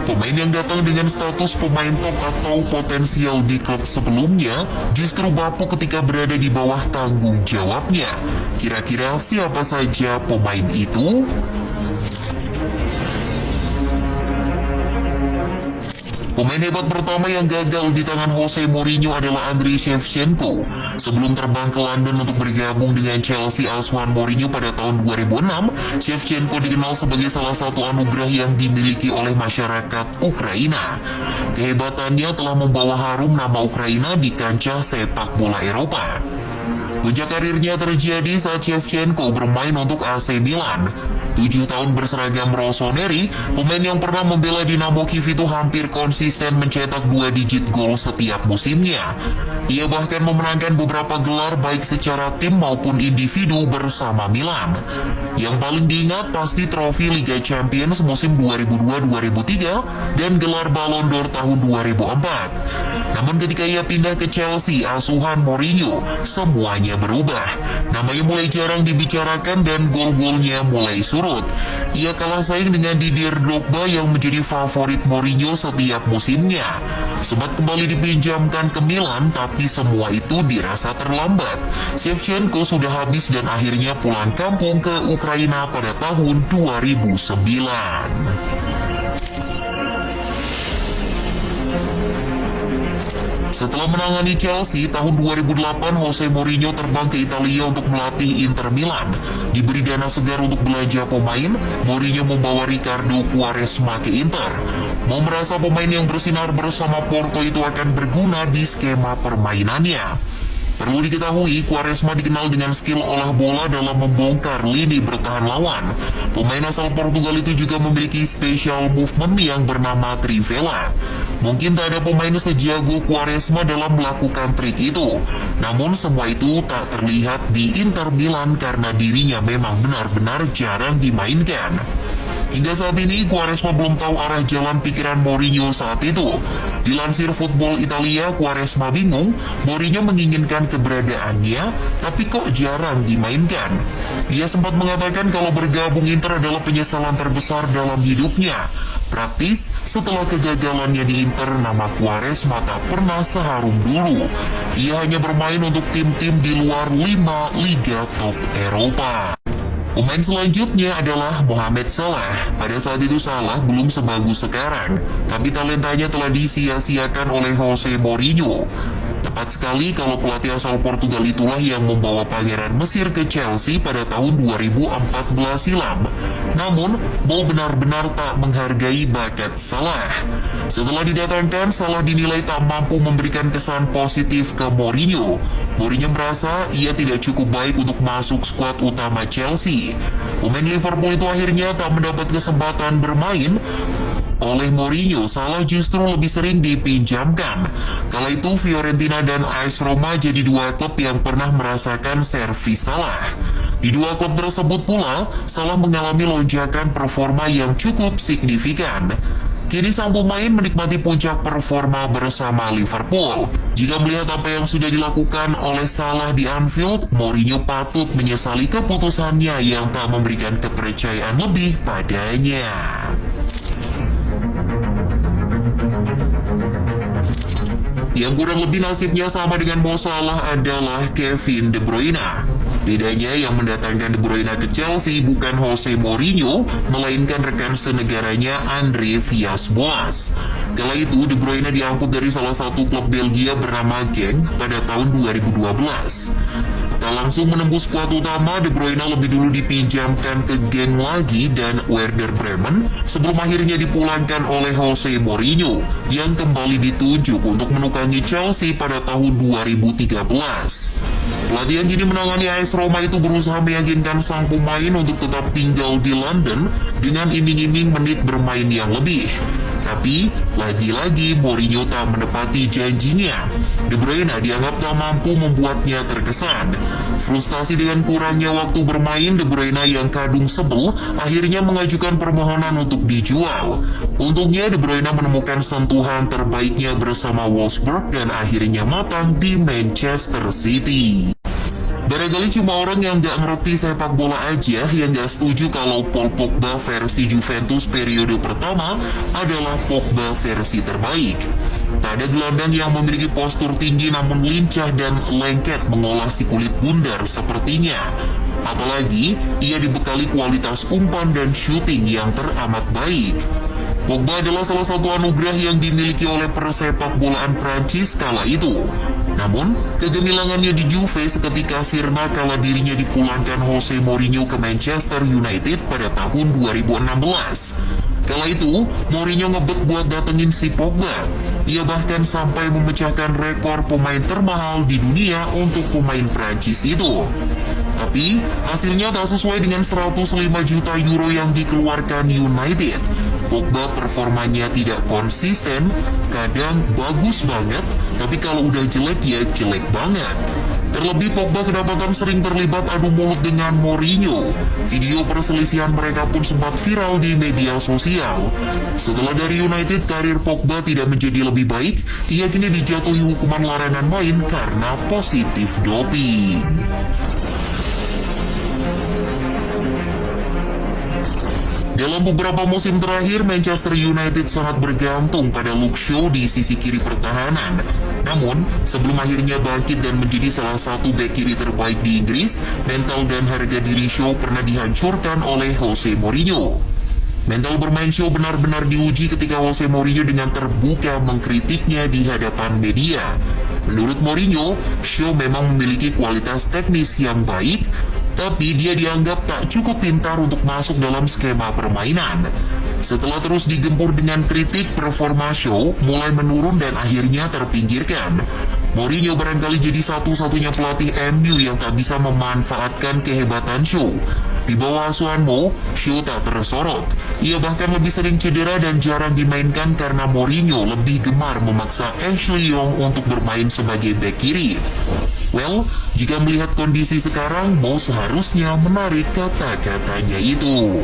Pemain yang datang dengan status pemain top atau potensial di klub sebelumnya justru bapuk ketika berada di bawah tanggung jawabnya. Kira-kira siapa saja pemain itu? Pemain hebat pertama yang gagal di tangan Jose Mourinho adalah Andriy Shevchenko. Sebelum terbang ke London untuk bergabung dengan Chelsea asuhan Mourinho pada tahun 2006, Shevchenko dikenal sebagai salah satu anugerah yang dimiliki oleh masyarakat Ukraina. Kehebatannya telah membawa harum nama Ukraina di kancah sepak bola Eropa. Puncak karirnya terjadi saat Shevchenko bermain untuk AC Milan. 7 tahun berseragam rossoneri, pemain yang pernah membela Dinamo Kiev itu hampir konsisten mencetak 2 digit gol setiap musimnya. Ia bahkan memenangkan beberapa gelar baik secara tim maupun individu bersama Milan. Yang paling diingat pasti trofi Liga Champions musim 2002-2003 dan gelar Ballon d'Or tahun 2004. Namun ketika ia pindah ke Chelsea asuhan Mourinho, semuanya berubah. Namanya mulai jarang dibicarakan dan gol-golnya mulai surut. Ia kalah saing dengan Didier Drogba yang menjadi favorit Mourinho setiap musimnya. Sempat kembali dipinjamkan ke Milan, tapi semua itu dirasa terlambat. Shevchenko sudah habis dan akhirnya pulang kampung ke Ukraina pada tahun 2009. Setelah menangani Chelsea, tahun 2008 Jose Mourinho terbang ke Italia untuk melatih Inter Milan. Diberi dana segar untuk belanja pemain, Mourinho membawa Ricardo Quaresma ke Inter. Mau merasa pemain yang bersinar bersama Porto itu akan berguna di skema permainannya. Perlu diketahui, Quaresma dikenal dengan skill olah bola dalam membongkar lini bertahan lawan. Pemain asal Portugal itu juga memiliki special movement yang bernama Trivela. Mungkin tak ada pemain sejago Quaresma dalam melakukan trik itu. Namun semua itu tak terlihat di Inter Milan karena dirinya memang benar-benar jarang dimainkan. Hingga saat ini, Quaresma belum tahu arah jalan pikiran Mourinho saat itu. Dilansir Football Italia, Quaresma bingung, Mourinho menginginkan keberadaannya, tapi kok jarang dimainkan. Ia sempat mengatakan kalau bergabung Inter adalah penyesalan terbesar dalam hidupnya. Praktis, setelah kegagalannya di Inter, nama Quaresma tak pernah seharum dulu. Ia hanya bermain untuk tim-tim di luar 5 liga top Eropa. Pemain selanjutnya adalah Mohamed Salah. Pada saat itu Salah belum sebagus sekarang, tapi talentanya telah disia-siakan oleh Jose Mourinho. Tepat sekali kalau pelatih asal Portugal itulah yang membawa Pangeran Mesir ke Chelsea pada tahun 2014 silam. Namun, Mo benar-benar tak menghargai bakat Salah. Setelah didatangkan, Salah dinilai tak mampu memberikan kesan positif ke Mourinho. Mourinho merasa ia tidak cukup baik untuk masuk skuad utama Chelsea. Pemain Liverpool itu akhirnya tak mendapat kesempatan bermain. Oleh Mourinho, Salah justru lebih sering dipinjamkan. Kala itu Fiorentina dan AS Roma jadi dua klub yang pernah merasakan servis Salah. Di dua klub tersebut pula, Salah mengalami lonjakan performa yang cukup signifikan. Kini sang pemain menikmati puncak performa bersama Liverpool. Jika melihat apa yang sudah dilakukan oleh Salah di Anfield, Mourinho patut menyesali keputusannya yang tak memberikan kepercayaan lebih padanya. Yang kurang lebih nasibnya sama dengan Mo Salah adalah Kevin De Bruyne. Bedanya yang mendatangkan De Bruyne ke Chelsea bukan Jose Mourinho, melainkan rekan senegaranya Andre Villas-Boas. Kala itu De Bruyne diangkut dari salah satu klub Belgia bernama Genk pada tahun 2012. Tak langsung menembus skuad utama, De Bruyne lebih dulu dipinjamkan ke Genk lagi dan Werder Bremen sebelum akhirnya dipulangkan oleh Jose Mourinho yang kembali ditunjuk untuk menukangi Chelsea pada tahun 2013. Pelatih yang kini menangani AS Roma itu berusaha meyakinkan sang pemain untuk tetap tinggal di London dengan iming-iming menit bermain yang lebih. Tapi, lagi-lagi Mourinho tak menepati janjinya. De Bruyne dianggap tak mampu membuatnya terkesan. Frustasi dengan kurangnya waktu bermain, De Bruyne yang kadung sebel akhirnya mengajukan permohonan untuk dijual. Untungnya De Bruyne menemukan sentuhan terbaiknya bersama Wolfsburg dan akhirnya matang di Manchester City. Barangkali cuma orang yang nggak ngerti sepak bola aja yang nggak setuju kalau Paul Pogba versi Juventus periode pertama adalah Pogba versi terbaik. Tak ada gelandang yang memiliki postur tinggi namun lincah dan lengket mengolah si kulit bundar sepertinya. Apalagi ia dibekali kualitas umpan dan syuting yang teramat baik. Pogba adalah salah satu anugerah yang dimiliki oleh persepak bolaan Prancis kala itu. Namun, kegemilangannya di Juve seketika sirna kala dirinya dipulangkan Jose Mourinho ke Manchester United pada tahun 2016. Kala itu, Mourinho ngebet buat datengin si Pogba. Ia bahkan sampai memecahkan rekor pemain termahal di dunia untuk pemain Prancis itu. Tapi, hasilnya tak sesuai dengan 105 juta euro yang dikeluarkan United. Pogba performanya tidak konsisten, kadang bagus banget, tapi kalau udah jelek ya jelek banget. Terlebih Pogba kedapatan sering terlibat adu mulut dengan Mourinho. Video perselisihan mereka pun sempat viral di media sosial. Setelah dari United, karir Pogba tidak menjadi lebih baik. Ia kini dijatuhi hukuman larangan main karena positif doping. Dalam beberapa musim terakhir, Manchester United sangat bergantung pada Luke Shaw di sisi kiri pertahanan. Namun, sebelum akhirnya bangkit dan menjadi salah satu bek kiri terbaik di Inggris, mental dan harga diri Shaw pernah dihancurkan oleh Jose Mourinho. Mental bermain Shaw benar-benar diuji ketika Jose Mourinho dengan terbuka mengkritiknya di hadapan media. Menurut Mourinho, Shaw memang memiliki kualitas teknis yang baik, tapi dia dianggap tak cukup pintar untuk masuk dalam skema permainan. Setelah terus digempur dengan kritik, performa Shaw mulai menurun dan akhirnya terpinggirkan. Mourinho barangkali jadi satu-satunya pelatih MU yang tak bisa memanfaatkan kehebatan Shaw. Di bawah asuhan Mo, Shaw tak tersorot. Ia bahkan lebih sering cedera dan jarang dimainkan karena Mourinho lebih gemar memaksa Ashley Young untuk bermain sebagai bek kiri. Well, jika melihat kondisi sekarang, Mo seharusnya menarik kata-katanya itu.